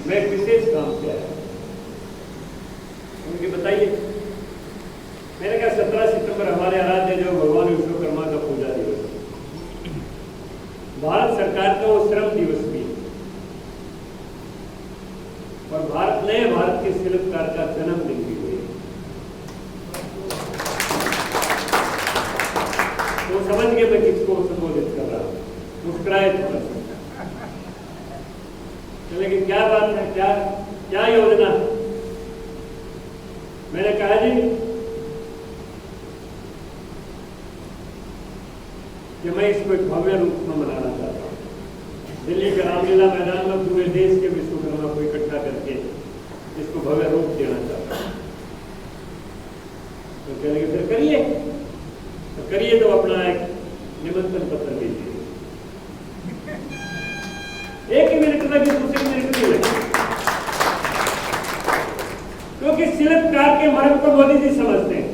मैं एक विशेष काम से आया। उनके बताइए। मैंने कहा 17 सितंबर हमारे आराध्य जो भगवान विश्वकर्मा का पूजा दिवस, भारत सरकार का वो श्रम दिवस भी है और नए भारत के शिल्पकार का जन्मदिन भी हुई है। तो समझ गए मैं किसको संबोधित कर रहा हूँ। मुस्कुराए थोड़ा सा। लेकिन क्या बात है, क्या योजना? मैंने कहा जी कि मैं इसको एक भव्य रूप में मनाना चाहता हूँ। दिल्ली के रामलीला मैदान में पूरे देश के विश्वकर्मा को इकट्ठा करके इसको भव्य रूप देना चाहता हूँ। तो कह लगे फिर करिए तो अपना एक निमंत्रण पत्र दीजिए। एक ही मिनट में भी दूसरे मिनट नहीं लगे, क्योंकि शिल्पकार के मर्म को मोदी जी समझते हैं।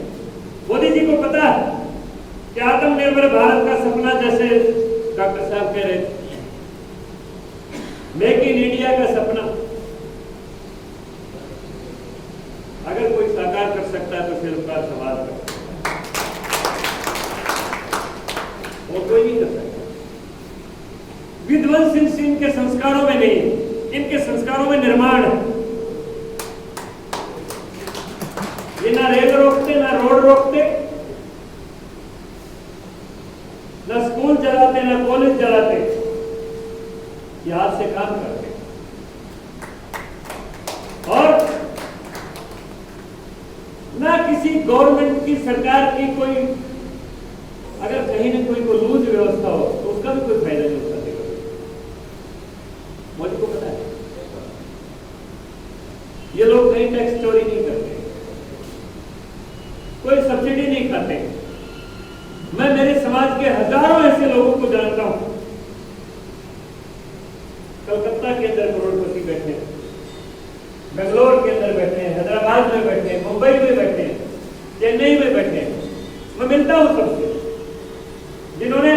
मोदी जी को पता है कि आत्मनिर्भर भारत का सपना, जैसे डॉक्टर साहब कह रहे थे, मेक इन इंडिया का सपना अगर कोई साकार कर सकता है तो शिल्पकार समाज कर, और कोई नहीं कर सकता। विध्वंस इनके संस्कारों में नहीं, इनके संस्कारों में निर्माण है। ये ना रेल रोकते, ना रोड रोकते, ना स्कूल चलाते, ना कॉलेज चलाते, ये हाथ से काम करते। और ना किसी गवर्नमेंट की, सरकार की कोई, अगर कहीं ना कोई को लूज व्यवस्था हो तो उसका भी कोई फायदा नहीं होता। मोदी को पता है ये लोग कहीं टैक्स चोरी नहीं करते, कोई सब्सिडी नहीं खाते। मैं मेरे समाज के हजारों ऐसे लोगों को जानता हूं, कलकत्ता के अंदर करोड़पति बैठे हैं, बेंगलोर के अंदर बैठे हैं, हैदराबाद में बैठे हैं, मुंबई में बैठे हैं, चेन्नई में बैठे हैं। मैं मिलता हूं सबसे, जिन्होंने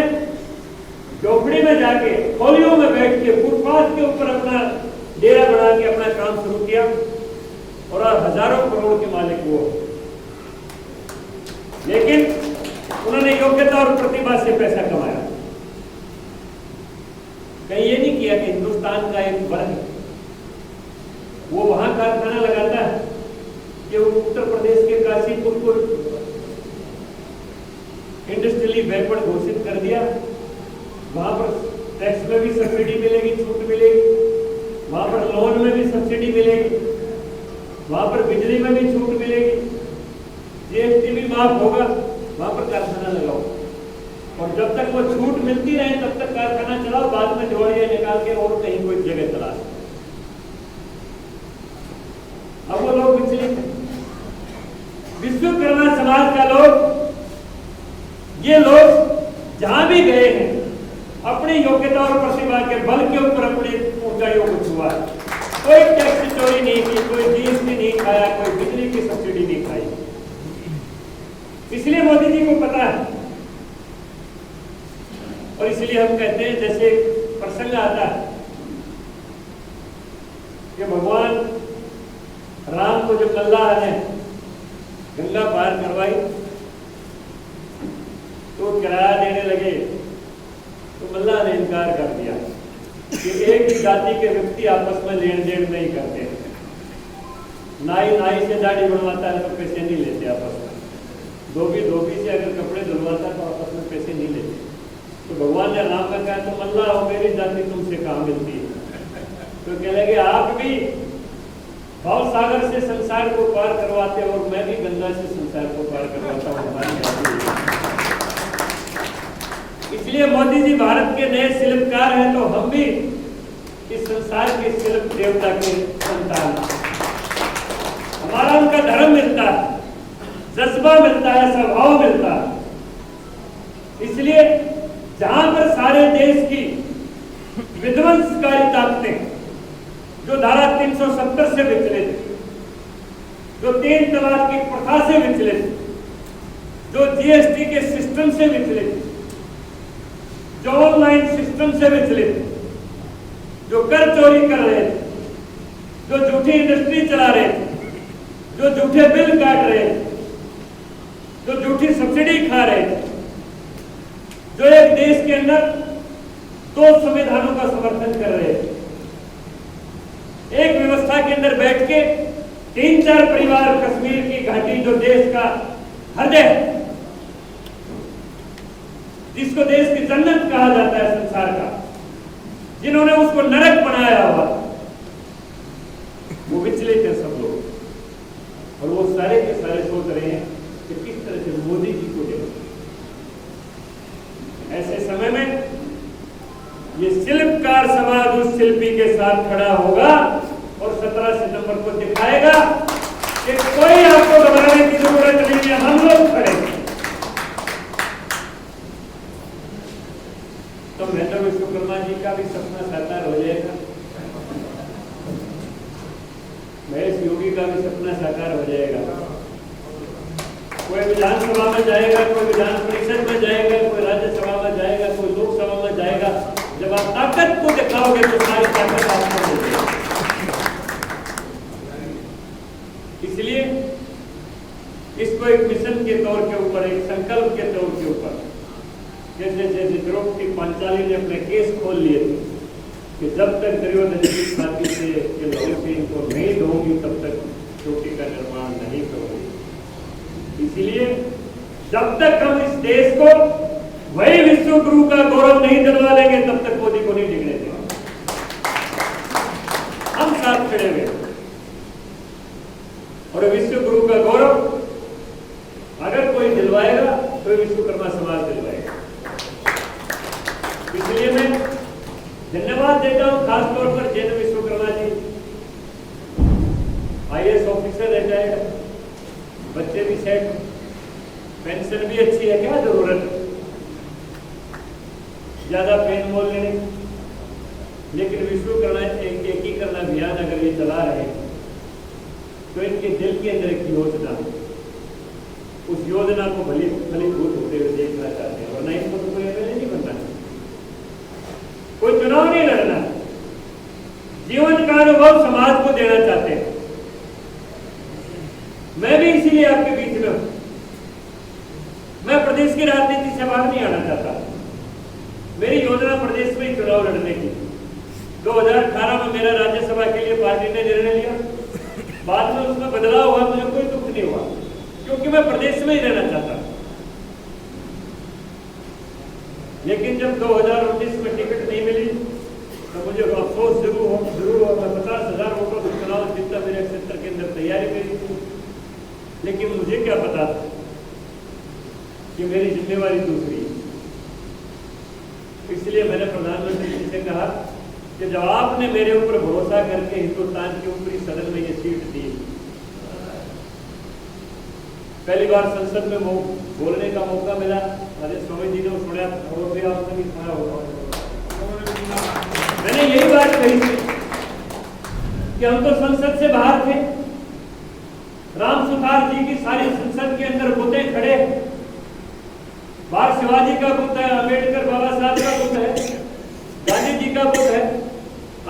झोपड़ी में जाके, खोलियों में बैठ के, फुटपाथ के ऊपर अपना डेरा बना के अपना काम शुरू किया और हजारों करोड़ के मालिक वो। लेकिन उन्होंने योग्यता और प्रतिभा से पैसा कमाया। कहीं ये नहीं किया कि हिंदुस्तान का एक वर्ग वो वहां कारखाना लगाता है कि उत्तर प्रदेश के काशीपुर को इंडस्ट्रियली बैकवर्ड घोषित कर दिया। वहां पर टैक्स में भी सब्सिडी मिलेगी, छूट मिलेगी, वहां पर लोन में भी सब्सिडी मिलेगी, वहां पर बिजली में भी छूट मिलेगी, जीएसटी भी माफ होगा, वहां पर कारखाना लगाओ और जब तक वो छूट मिलती रहे तब तक कारखाना चलाओ, बाद में दिवालियां निकाल के और कहीं कोई जगह तलाश। अब वो लोग विचलित हैं। विश्वकर्मा समाज का लोग, ये लोग जहां भी गए हैं अपनी योग्यता और प्रतिभा के बल के ऊपर अपनी ऊंचाइयों को छुआ। कोई टैक्स चोरी नहीं की, कोई जीएसटी नहीं खाया, कोई बिजली की सब्सिडी नहीं खाई। इसलिए मोदी जी को पता है और इसलिए हम कहते हैं, जैसे प्रसंग आता है कि भगवान राम को जब अल्लाह ने गंगा पार करवाई तो किराया देने लगे तो अल्लाह ने इनकार कर दिया कि एक ही जाति के व्यक्ति आपस में लेन देन नहीं करते। नाई से दाढ़ी बनवाता है तो पैसे नहीं लेते आपस में, धोबी से अगर कपड़े धुलवाता है तो आपस में पैसे नहीं लेते। तो भगवान ने राम का कहा तुम अल्लाह हो, मेरी जाति तुमसे कहाँ मिलती है? तो कह लगे आप भी भाव सागर से संसार को पार करवाते और मैं भी गंगा से संसार को पार करवाता हूँ, हमारी जाति। इसलिए मोदी जी भारत के नए शिल्पकार हैं तो हम भी इस संसार के शिल्प देवता के संतान। हमारा उनका धर्म मिलता है, जज्बा मिलता है, स्वभाव मिलता है। इसलिए जहां पर सारे देश की विध्वंसकारी ताकतें जो धारा 370 से विचलित, जो 3 तलाक की प्रथा से विचलित, जो जीएसटी के सिस्टम से विचलित, जो ऑनलाइन सिस्टम से विचलित, जो कर चोरी कर रहे थे, झूठी इंडस्ट्री चला रहे थे, जो झूठे बिल काट रहे थे, जो झूठी सब्सिडी खा रहे थे, जो एक देश के अंदर 2 संविधानों का समर्थन कर रहे थे, एक व्यवस्था के अंदर बैठ के 3-4 परिवार कश्मीर की घाटी, जो देश का हृदय है, जिसको देश की जन्नत कहा जाता है संसार का, जिन्होंने उसको नरक बनाया हुआ, वो विचलित है सब लोग, और वो सारे के सारे सोच रहे हैं कि किस तरह से मोदी जी को देखो। ऐसे समय में ये शिल्पकार समाज उस शिल्पी के साथ खड़ा होगा और 17 सितंबर को दिखाएगा कि कोई आपको घबराने की जरूरत नहीं है, हम लोग खड़े हैं। तो महेंद्र विश्वकर्मा जी का भी सपना साकार हो जाएगा, महेश योगी का भी सपना साकार हो जाएगा। कोई विधानसभा में जाएगा, कोई विधान परिषद में जाएगा, कोई राज्यसभा में जाएगा, कोई लोकसभा में जाएगा। जब आप ताकत को दिखाओगे तो सारी ताकत आपको मिलेगी। इसलिए इसको एक मिशन के तौर के ऊपर, एक संकल्प के तौर के ऊपर, जैसे जैसे द्रौपदी पांचाली ने अपने केस खोल लिए थे कि जब तक दुर्योधन की छाती से इनको नहीं दूंगी तब तक चोटी का निर्माण नहीं करूंगी। इसीलिए जब तक हम इस देश को वही विश्व गुरु का गौरव नहीं दिलवा देंगे तब तक मोदी को नहीं टिकने देंगे। हम साथ खड़े हुए और विश्व गुरु का गौरव अगर कोई दिलवाएगा तो विश्वकर्मा समाज दिलवाएगा। इसलिए मैं धन्यवाद देता हूं खास तौर पर जैन विश्वकर्मा जी, IAS ऑफिसर रह जाएगा, बच्चे भी सेट, पेंशन भी अच्छी है, क्या जरूरत है ज्यादा पेन मोल लेने। लेकिन विश्वकर्मा एकीकरण अभियान अगर ये चला रहे तो इनके दिल के अंदर एक योजना, उस योजना को फलीभूत होते हुए देखना चाहते हैं, वरना इनको तो कोई एमएलए नहीं बनना, कोई चुनाव नहीं लड़ना, जीवन का अनुभव समाज को देना चाहते हैं। मैं भी इसीलिए आपके बीच में हूं। मैं प्रदेश की राजनीति से बाहर नहीं आना चाहता। मेरी योजना प्रदेश में ही चुनाव लड़ने की। 2018 में मेरा राज्यसभा के लिए पार्टी ने निर्णय लिया, बाद में उसमें बदलाव हुआ, मुझे कोई दुख नहीं हुआ क्योंकि मैं प्रदेश में ही रहना चाहता। लेकिन जब 2019 में टिकट नहीं मिली तो मुझे अफसोस जरूर हुआ। मैं 50,000 वोटों से चुनाव जीता, मेरे क्षेत्र के अंदर तैयारी करी थी, लेकिन मुझे क्या पता था कि मेरी जिम्मेवारी दूसरी है। इसलिए मैंने प्रधानमंत्री जी से कहा कि जब आपने मेरे ऊपर भरोसा करके हिंदुस्तान के ऊपरी सदन में ये सीट दी, पहली बार संसद में बोलने का मौका मिला, अजय स्वामी जी ने सुना और भी आपने भी सुना होगा। मैंने यही बात कही थी कि हम तो संसद से बाहर थे, राम सुतार जी की सारी संसद के अंदर बुते खड़े, बाहर शिवाजी का बुत है, अम्बेडकर बाबा साहब का बुत है, गांधी जी का बुत है,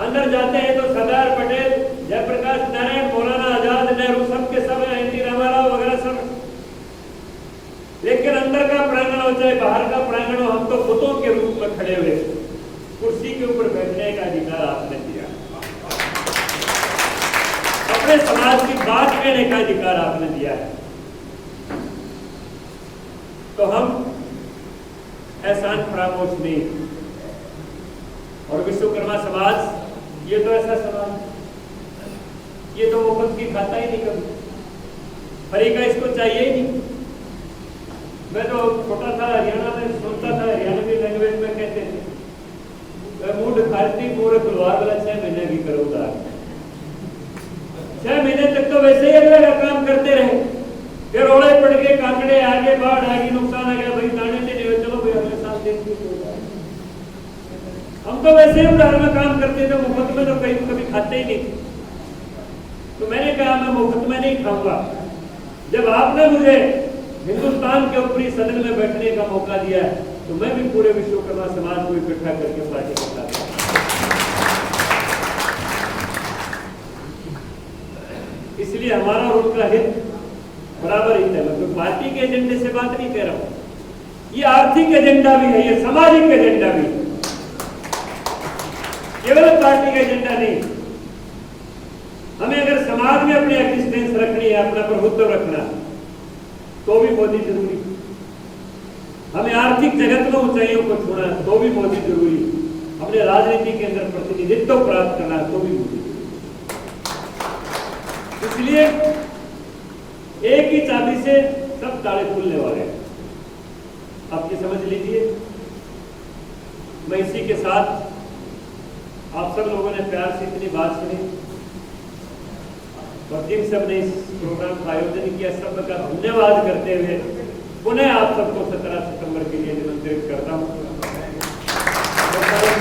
अंदर जाते हैं तो सरदार पटेल, जयप्रकाश नारायण, मौलाना आजाद, नेहरू, सब के सब, एनटी रामाराव वगैरह सब। लेकिन अंदर का प्रांगण हो चाहे बाहर का प्रांगण हो, हम तो बुतों के रूप में खड़े हुए। कुर्सी के ऊपर बैठने का अधिकार आपने दिया, अपने समाज की बात कहने का अधिकार आपने दिया है, तो हम एहसान फरामोश नहीं। और विश्वकर्मा समाज ये तो ऐसा समाज, ये तो मुफ्त की खाता ही नहीं कभी, फ्री का इसको चाहिए ही नहीं। मैं तो छोटा था, हरियाणा में सुनता था, हरियाणवी लैंग्वेज में कहते थे मूड खाती पूरे तलवार वाला 6 महीने की करोगा। 6 महीने तक तो वैसे ही अगला काम करते रहे, फिर ओले पड़ गए, कांकड़े आ गए, बाढ़ आ गई, नुकसान आ गया, भाई दाने नहीं हुए, चलो भाई अगले साल देखते। हम तो वैसे ही उधार में काम करते थे, मुफ्त में तो कभी खाते ही नहीं। तो मैंने कहा मैं मुफ्त में नहीं खाऊंगा। जब आपने मुझे हिंदुस्तान के ऊपरी सदन में बैठने का मौका दिया है तो मैं भी पूरे विश्वकर्मा समाज को इकट्ठा करके पार्टी करता। इसलिए हमारा और उनका हित बराबर हित है। मैं तो पार्टी के एजेंडे से बात नहीं कर रहा हूँ, ये आर्थिक एजेंडा भी है, ये सामाजिक एजेंडा भी है, केवल पार्टी का एजेंडा नहीं। हमें अगर समाज में अपनी एग्जिस्टेंस रखनी है, अपना प्रभुत्व रखना, तो भी मोदी जरूरी। हमें आर्थिक जगत में ऊंचाइयों को छूना है, तो भी मोदी जरूरी। अपने राजनीति के अंदर प्रतिनिधित्व प्राप्त करना है, तो भी मोदी। इसलिए एक ही चाबी से सब ताले खुलने वाले हैं, आपकी समझ लीजिए। मैं इसी के साथ आप सब लोगों ने प्यार से इतनी बात सुनी और जिन सब ने इस प्रोग्राम का आयोजन किया, सब का धन्यवाद करते हुए पुनः आप सबको 17 सितंबर के लिए निमंत्रित करता हूं।